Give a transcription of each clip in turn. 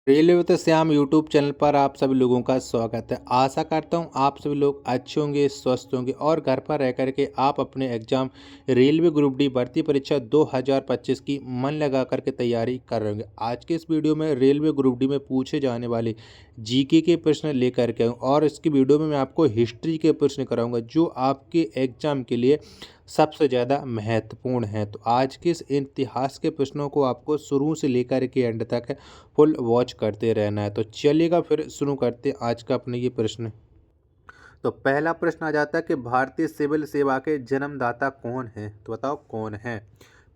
Railway with Shyam YouTube channel पर आप सभी लोगों का स्वागत है। आशा करता हूं आप सभी लोग अच्छे होंगे, स्वस्थ होंगे और घर पर रह कर के आप अपने एग्जाम रेलवे ग्रुप डी भर्ती परीक्षा 2025 की मन लगा करके तैयारी कर रहे होंगे। आज के इस वीडियो में रेलवे ग्रुप डी में पूछे जाने वाले जीके के प्रश्न लेकर के आऊँ और इसकी वीडियो में मैं आपको हिस्ट्री के प्रश्न कराऊंगा जो आपके एग्जाम के लिए सबसे ज़्यादा महत्वपूर्ण है। तो आज के इस इतिहास के प्रश्नों को आपको शुरू से लेकर के एंड तक फुल वॉच करते रहना है। तो चलिएगा फिर शुरू करते हैं आज का अपने ये प्रश्न। तो पहला प्रश्न आ जाता है कि भारतीय सिविल सेवा के जन्मदाता कौन है? तो बताओ कौन है।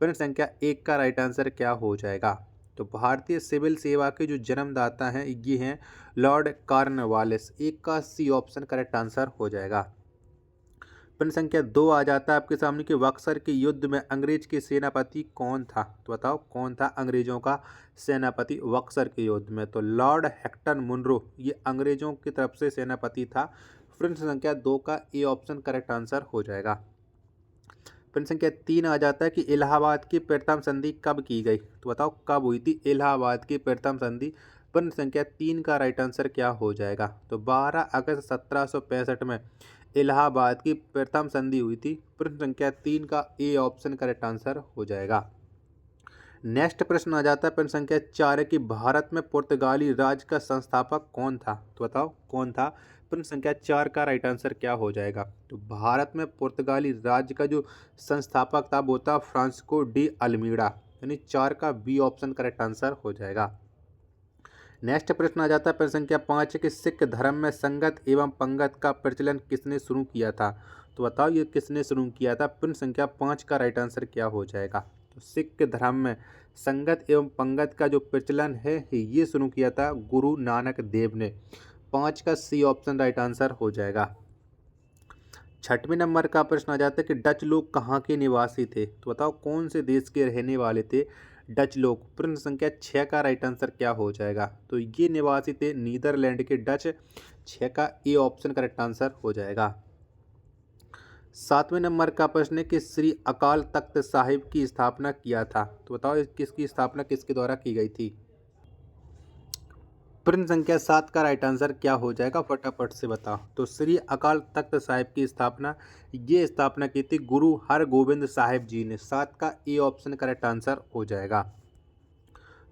प्रश्न संख्या 1 का राइट आंसर क्या हो जाएगा? तो भारतीय सिविल सेवा के जो जन्मदाता हैं ये हैं लॉर्ड कॉर्नवालिस। 1 का सी ऑप्शन करेक्ट आंसर हो जाएगा। प्रश्न संख्या 2 आ जाता है आपके सामने कि बक्सर के युद्ध में अंग्रेज के सेनापति कौन था? तो बताओ कौन था अंग्रेजों का सेनापति बक्सर के युद्ध में? तो लॉर्ड हेक्टर मुनरो ये अंग्रेजों की तरफ से सेनापति था। प्रश्न संख्या 2 का ए ऑप्शन करेक्ट आंसर हो जाएगा। प्रश्न संख्या 3 आ जाता है कि इलाहाबाद की प्रथम संधि कब की गई? तो बताओ कब हुई थी इलाहाबाद की प्रथम संधि? प्रश्न संख्या 3 का राइट आंसर क्या हो जाएगा? तो 12 अगस्त 1765 में इलाहाबाद की प्रथम संधि हुई थी। प्रश्न संख्या 3 का ए ऑप्शन करेक्ट आंसर हो जाएगा। नेक्स्ट प्रश्न आ जाता है प्रश्न संख्या 4 कि भारत में पुर्तगाली राज का संस्थापक कौन था? तो बताओ कौन था? प्रश्न संख्या 4 का राइट आंसर क्या हो जाएगा? तो भारत में पुर्तगाली राज का जो संस्थापक था वो था फ्रांसिस्को डी अल्मीड़ा, यानी 4 का बी ऑप्शन करेक्ट आंसर हो जाएगा। नेक्स्ट प्रश्न आ जाता है प्रश्न संख्या 5 कि सिख धर्म में संगत एवं पंगत का प्रचलन किसने शुरू किया था? तो बताओ ये किसने शुरू किया था? प्रश्न संख्या 5 का राइट आंसर क्या हो जाएगा? तो सिख धर्म में संगत एवं पंगत का जो प्रचलन है ये शुरू किया था गुरु नानक देव ने। 5 का सी ऑप्शन राइट आंसर हो जाएगा। छठवें नंबर का प्रश्न आ जाता है कि डच लोग कहाँ के निवासी थे? तो बताओ कौन से देश के रहने वाले थे डच लोग? प्रश्न संख्या 6 का राइट आंसर क्या हो जाएगा? तो ये निवासी थे नीदरलैंड के डच। 6 का ए ऑप्शन करेक्ट आंसर हो जाएगा। 7वें नंबर का प्रश्न है कि श्री अकाल तख्त साहिब की स्थापना किया था। तो बताओ किसकी स्थापना किसके द्वारा की गई थी? प्रश्न संख्या 7 का राइट आंसर क्या हो जाएगा? फटाफट से बताओ। तो श्री अकाल तख्त साहिब की स्थापना की थी गुरु हरगोबिंद साहिब जी ने। 7 का ए ऑप्शन करेक्ट आंसर हो जाएगा।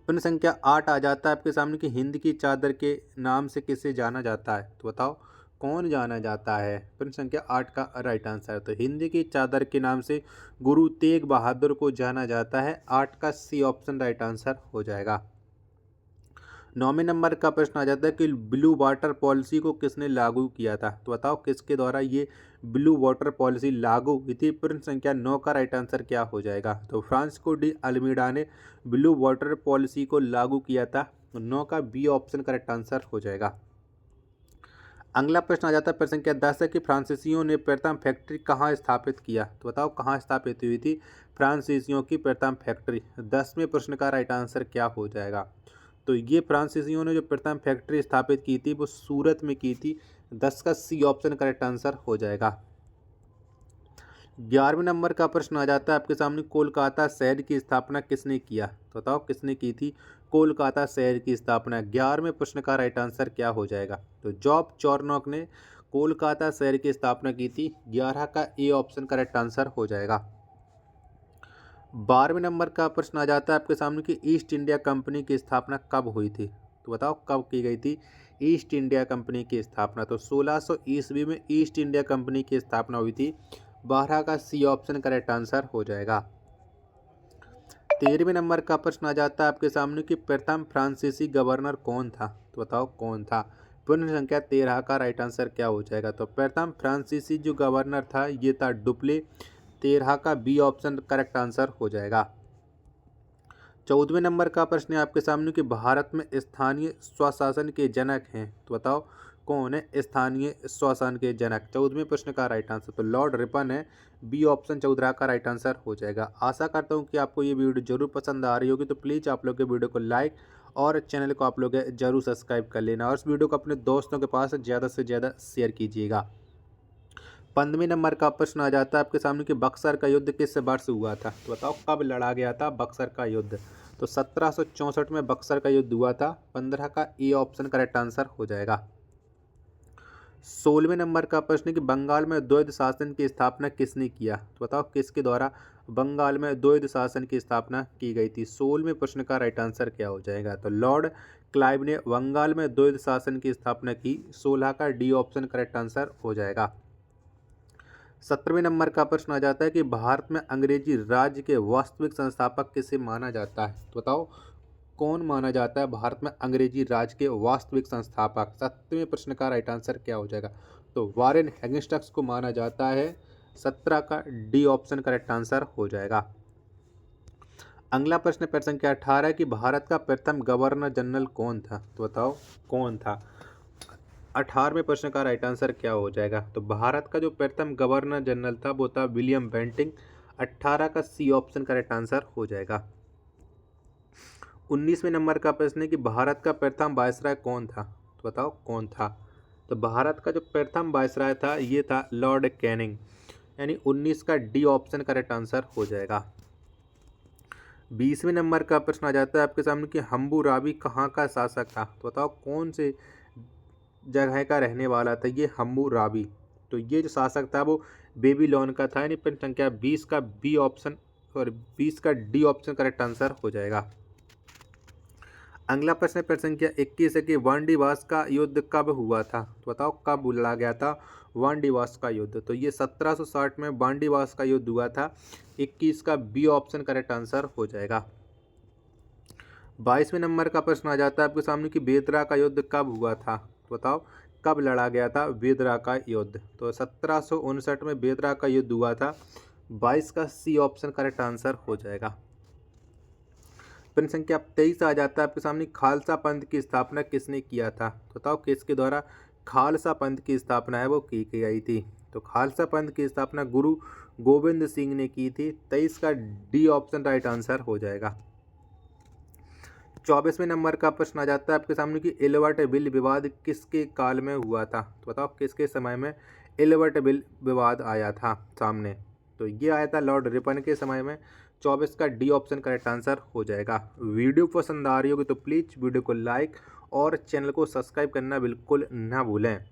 प्रश्न संख्या 8 आ जाता है आपके सामने कि हिंद की चादर के नाम से किसे जाना जाता है? तो बताओ कौन जाना जाता है? प्रश्न संख्या 8 का राइट आंसर। तो हिंद की चादर के नाम से गुरु तेग बहादुर को जाना जाता है। 8 का सी ऑप्शन राइट आंसर हो जाएगा। 9वें नंबर का प्रश्न आ जाता है कि ब्लू वाटर पॉलिसी को किसने लागू किया था? तो बताओ किसके द्वारा ये ब्लू वाटर पॉलिसी लागू हुई थी? प्रश्न संख्या 9 का राइट आंसर क्या हो जाएगा? तो फ्रांसिस्को डी अल्मीडा ने ब्लू वाटर पॉलिसी को लागू किया था। 9 का बी ऑप्शन करेक्ट आंसर हो जाएगा। अगला प्रश्न आ जाता है प्रश्न संख्या 10 है कि फ्रांसीसियों ने प्रथम फैक्ट्री कहाँ स्थापित किया? तो बताओ कहाँ स्थापित हुई थी फ्रांसीसियों की प्रथम फैक्ट्री? 10वें प्रश्न का राइट आंसर क्या हो जाएगा? तो ये फ्रांसीसियों ने जो प्रथम फैक्ट्री स्थापित की थी वो सूरत में की थी। 10 का सी ऑप्शन करेक्ट आंसर हो जाएगा। 11वें नंबर का प्रश्न आ जाता है आपके सामने कोलकाता शहर की स्थापना किसने किया? तो बताओ किसने की थी कोलकाता शहर की स्थापना? 11वें प्रश्न का राइट आंसर क्या हो जाएगा? तो जॉब चॉर्नोक ने कोलकाता शहर की स्थापना की थी। 11 का ए ऑप्शन करेक्ट आंसर हो जाएगा। 12वें नंबर का प्रश्न आ जाता है आपके सामने कि ईस्ट इंडिया कंपनी की स्थापना कब हुई थी? तो बताओ कब की गई थी ईस्ट इंडिया कंपनी की स्थापना? तो 1600 ईस्वी में ईस्ट इंडिया कंपनी की स्थापना हुई थी। 12 का सी ऑप्शन करेक्ट आंसर हो जाएगा। 13वें नंबर का प्रश्न आ जाता है आपके सामने कि प्रथम फ्रांसीसी गवर्नर कौन था? तो बताओ कौन था? प्रश्न संख्या 13 का राइट आंसर क्या हो जाएगा? तो प्रथम फ्रांसीसी जो गवर्नर था ये था डुप्ले। 13 का बी ऑप्शन करेक्ट आंसर हो जाएगा। 14वें नंबर का प्रश्न है आपके सामने कि भारत में स्थानीय स्वशासन के जनक हैं। तो बताओ कौन है स्थानीय स्वशासन के जनक? 14वें प्रश्न का राइट आंसर तो लॉर्ड रिपन है। बी ऑप्शन 14 का राइट आंसर हो जाएगा। आशा करता हूँ कि आपको ये वीडियो जरूर पसंद आ रही होगी। तो प्लीज़ आप लोग के वीडियो को लाइक और चैनल को आप लोग जरूर सब्सक्राइब कर लेना और इस वीडियो को अपने दोस्तों के पास ज़्यादा से ज़्यादा शेयर कीजिएगा। 15वें नंबर का प्रश्न आ जाता है आपके सामने कि बक्सर का युद्ध किस वर्ष हुआ था? तो बताओ कब लड़ा गया था बक्सर का युद्ध? तो 1764 में बक्सर का युद्ध हुआ था। 15 का ए ऑप्शन करेक्ट आंसर हो जाएगा। 16वें नंबर का प्रश्न है कि बंगाल में द्वैध शासन की स्थापना किसने किया? तो बताओ किसके द्वारा बंगाल में द्वैध शासन की स्थापना की गई थी? 16वें प्रश्न का राइट आंसर क्या हो जाएगा? तो लॉर्ड क्लाइव ने बंगाल में द्वैध शासन की स्थापना की। 16 का डी ऑप्शन करेक्ट आंसर हो जाएगा। 17वें नंबर का प्रश्न आ जाता है कि भारत में अंग्रेजी राज्य के वास्तविक संस्थापक किसे माना जाता है? तो बताओ कौन माना जाता है भारत में अंग्रेजी राज के वास्तविक संस्थापक? 17वें प्रश्न का राइट आंसर क्या हो जाएगा? तो वारेन हेस्टिंग्स को माना जाता है। 17 का डी ऑप्शन करेक्ट आंसर हो जाएगा। अगला प्रश्न प्रश्न संख्या 18 कि भारत का प्रथम गवर्नर जनरल कौन था? तो बताओ कौन था? 18वें प्रश्न का राइट आंसर क्या हो जाएगा? तो भारत का जो प्रथम गवर्नर जनरल था वो था विलियम बेंटिंक। 18 का सी ऑप्शन करेक्ट आंसर हो जाएगा। 19वें नंबर का प्रश्न है कि भारत का प्रथम वायसराय कौन था? तो बताओ कौन था? तो भारत का जो प्रथम वायसराय था ये था लॉर्ड कैनिंग, यानी 19 का डी ऑप्शन करेक्ट आंसर हो जाएगा। 20वें नंबर का प्रश्न आ जाता है आपके सामने कि हम्बुराबी कहाँ का शासक था? तो बताओ कौन से जगह का रहने वाला था ये हम्बुराबी? तो ये जो शासक था वो बेबीलोन का था, यानी प्रश्न संख्या 20 का बी ऑप्शन और 20 का डी ऑप्शन करेक्ट आंसर हो जाएगा। अगला प्रश्न संख्या 21 है कि वांडीवास का युद्ध कब हुआ था? तो बताओ कब बुलाया गया था वांडीवास का युद्ध? तो ये 1760 में वांडीवास का युद्ध हुआ था। 21 का बी ऑप्शन करेक्ट आंसर हो जाएगा। 22वें नंबर का प्रश्न आ जाता है आपके सामने कि बेदरा का युद्ध कब हुआ था? तो बताओ कब लड़ा गया था बेदरा का युद्ध? तो 1759 में बेदरा का युद्ध हुआ था। 22 का सी ऑप्शन करेक्ट आंसर हो जाएगा। प्रश्न संख्या 23 आ जाता है आपके सामने खालसा पंथ की स्थापना किसने किया था? तो बताओ किसके द्वारा खालसा पंथ की स्थापना है वो की गई थी? तो खालसा पंथ की स्थापना गुरु गोविंद सिंह ने की थी। 23 का डी ऑप्शन राइट आंसर हो जाएगा। 24वें नंबर का प्रश्न आ जाता है आपके सामने कि एल्बर्ट बिल विवाद किसके काल में हुआ था? तो बताओ किसके समय में एल्बर्ट बिल विवाद आया था सामने? तो ये आया था लॉर्ड रिपन के समय में। 24 का डी ऑप्शन करेक्ट आंसर हो जाएगा। वीडियो पसंद आ रही होगी तो प्लीज़ वीडियो को लाइक और चैनल को सब्सक्राइब करना बिल्कुल ना भूलें।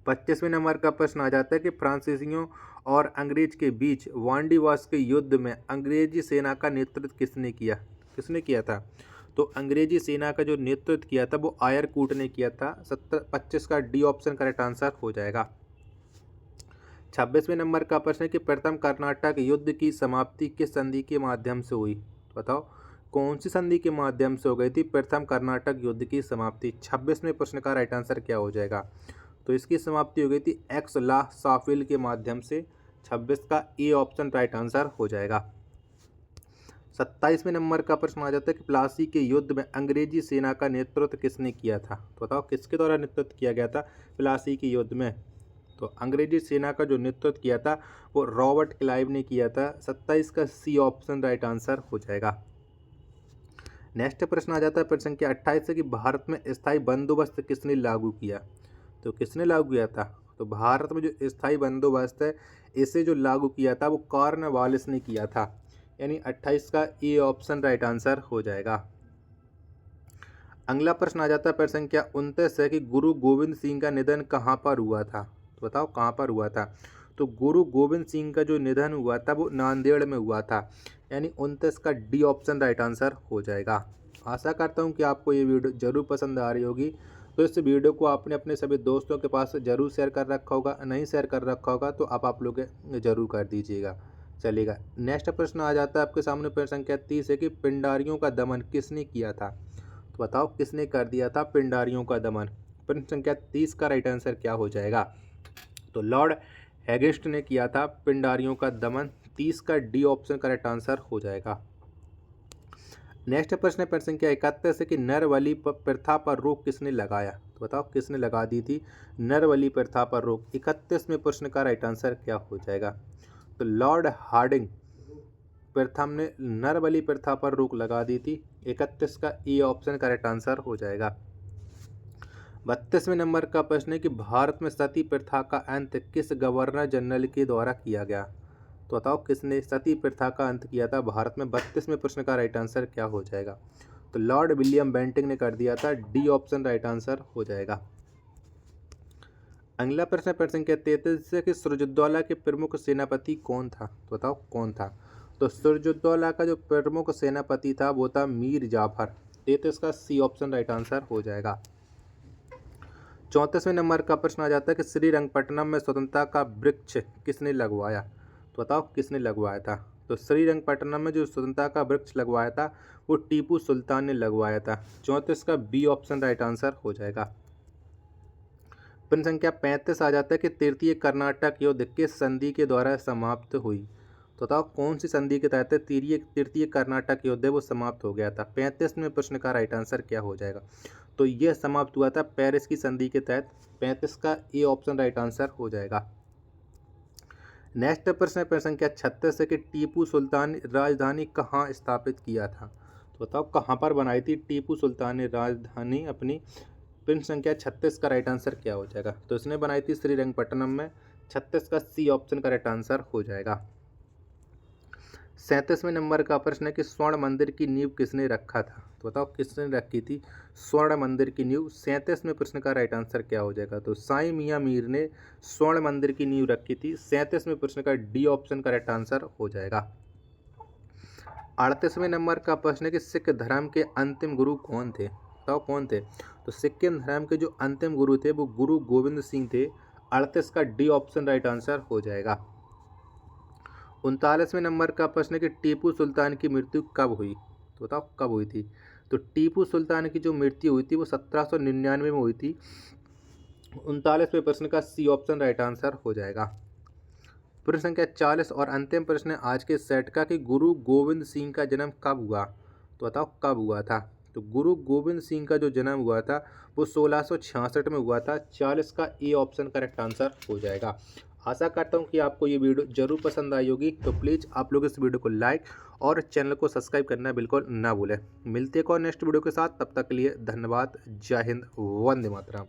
25वें नंबर का प्रश्न आ जाता है कि फ्रांसीसियों और अंग्रेज के बीच वांडीवास के युद्ध में अंग्रेजी सेना का नेतृत्व किसने किया था? तो अंग्रेजी सेना का जो नेतृत्व किया था वो आयरकूट ने किया था। 25 का डी ऑप्शन करेक्ट आंसर हो जाएगा। 26वें नंबर का प्रश्न है कि प्रथम कर्नाटक युद्ध की समाप्ति किस संधि के माध्यम से हुई? बताओ कौन सी संधि के माध्यम से हो गई थी प्रथम कर्नाटक युद्ध की समाप्ति? 26वें प्रश्न का राइट आंसर क्या हो जाएगा? तो इसकी समाप्ति हो गई थी एक्स ला साफिल के माध्यम से। 26 का ए ऑप्शन राइट आंसर हो जाएगा। 27वें नंबर का प्रश्न आ जाता है कि प्लासी के युद्ध में अंग्रेजी सेना का नेतृत्व किसने किया था? तो बताओ किसके द्वारा नेतृत्व किया गया था प्लासी के युद्ध में? तो अंग्रेजी सेना का जो नेतृत्व किया था वो रॉबर्ट क्लाइव ने किया था। 27 का सी ऑप्शन राइट आंसर हो जाएगा। नेक्स्ट प्रश्न आ जाता है प्रश्न संख्या 28 से कि भारत में स्थायी बंदोबस्त किसने लागू किया? तो किसने लागू किया था? तो भारत में जो स्थायी बंदोबस्त है इसे जो लागू किया था वो कॉर्नवालिस ने किया था, यानी 28 का ए ऑप्शन राइट आंसर हो जाएगा। अगला प्रश्न आ जाता है प्रश्न संख्या 29 है कि गुरु गोविंद सिंह का निधन कहाँ पर हुआ था? तो बताओ कहाँ पर हुआ था? तो गुरु गोविंद सिंह का जो निधन हुआ था वो नांदेड़ में हुआ था, यानी 29 का डी ऑप्शन राइट आंसर हो जाएगा। आशा करता हूँ कि आपको ये वीडियो ज़रूर पसंद आ रही होगी। तो इस वीडियो को आपने अपने सभी दोस्तों के पास ज़रूर शेयर कर रखा होगा, नहीं शेयर कर रखा होगा तो आप लोग ज़रूर कर दीजिएगा, चलेगा। नेक्स्ट प्रश्न आ जाता है आपके सामने प्रश्न संख्या 30 है कि पिंडारियों का दमन किसने किया था? तो बताओ किसने कर दिया था पिंडारियों का दमन? प्रश्न संख्या 30 का राइट आंसर क्या हो जाएगा? तो लॉर्ड हेस्टिंग्स ने किया था पिंडारियों का दमन। 30 का डी ऑप्शन करेक्ट आंसर हो जाएगा। नेक्स्ट प्रश्न है प्रश्न संख्या 31 है कि नरबलि प्रथा पर रोक किसने लगाया? तो बताओ किसने लगा दी थी नरबलि प्रथा पर रोक? 31वें प्रश्न का राइट आंसर क्या हो जाएगा? तो लॉर्ड हार्डिंग प्रथम ने नरबलि प्रथा पर रोक लगा दी थी। 31 का ए ऑप्शन करेक्ट आंसर हो जाएगा। 32वें नंबर का प्रश्न है कि भारत में सती प्रथा का अंत किस गवर्नर जनरल के द्वारा किया गया? तो बताओ किसने सती प्रथा का अंत किया था भारत में। 32वें प्रश्न का राइट आंसर क्या हो जाएगा। तो लॉर्ड विलियम बेंटिंग ने कर दिया था। डी ऑप्शन राइट आंसर हो जाएगा। अगला प्रश्न संख्या 33 है कि सिराजुद्दौला के प्रमुख सेनापति कौन था। तो बताओ कौन था। तो सिराजुद्दौला का जो प्रमुख सेनापति था वो था मीर जाफर। 33 का सी ऑप्शन राइट आंसर हो जाएगा। 34वें नंबर का प्रश्न आ जाता है कि श्रीरंगपट्टनम में स्वतंत्रता का वृक्ष किसने लगवाया। तो बताओ किसने लगवाया था। तो श्रीरंगपट्टनम में जो स्वतंत्रता का वृक्ष लगवाया था वो टीपू सुल्तान ने लगवाया था। 34 का बी ऑप्शन राइट आंसर हो जाएगा। प्रश्न संख्या 35 आ जाता है कि तृतीय कर्नाटक युद्ध किस संधि के द्वारा समाप्त हुई। तो बताओ कौन सी संधि के तहत तृतीय कर्नाटक युद्ध है वो समाप्त हो गया था। 35वें प्रश्न का राइट आंसर क्या हो जाएगा। तो यह समाप्त हुआ था पेरिस की संधि के तहत। 35 का ए ऑप्शन राइट आंसर हो जाएगा। नेक्स्ट प्रश्न संख्या 36 है कि टीपू सुल्तान ने राजधानी कहाँ स्थापित किया था। तो बताओ कहाँ पर बनाई थी टीपू सुल्तान ने राजधानी अपनी। प्रश्न संख्या 36 का राइट आंसर क्या हो जाएगा। तो इसने बनाई थी श्रीरंगपट्टनम में। 36 का सी ऑप्शन का राइट आंसर हो जाएगा। 37वें नंबर का प्रश्न है कि स्वर्ण मंदिर की नींव किसने रखा था। तो बताओ किसने रखी थी स्वर्ण मंदिर की नींव। 37वें प्रश्न का राइट आंसर क्या हो जाएगा। तो साईं मियां मीर ने स्वर्ण मंदिर की नींव रखी थी। 37वें प्रश्न का डी ऑप्शन का राइट आंसर हो जाएगा। 38वें नंबर का प्रश्न है कि सिख धर्म के अंतिम गुरु कौन थे। बताओ कौन थे। तो सिक्किम धर्म के जो अंतिम गुरु थे वो गुरु गोविंद सिंह थे। 38 का डी ऑप्शन राइट आंसर हो जाएगा। 39वें नंबर का प्रश्न है कि टीपू सुल्तान की मृत्यु कब हुई। तो बताओ कब हुई थी। तो टीपू सुल्तान की जो मृत्यु हुई थी वो 1799 में हुई थी। 39वें प्रश्न का सी ऑप्शन राइट आंसर हो जाएगा। प्रश्न संख्या 40 और अंतिम प्रश्न है आज के सेट का कि गुरु गोविंद सिंह का जन्म कब हुआ। तो बताओ कब हुआ था। तो गुरु गोविंद सिंह का जो जन्म हुआ था वो 1666 में हुआ था। 40 का ए ऑप्शन करेक्ट आंसर हो जाएगा। आशा करता हूँ कि आपको ये वीडियो जरूर पसंद आई होगी। तो प्लीज़ आप लोग इस वीडियो को लाइक और चैनल को सब्सक्राइब करना बिल्कुल ना भूलें। मिलते हैं और नेक्स्ट वीडियो के साथ, तब तक के लिए धन्यवाद। जय हिंद, वंदे मातरम।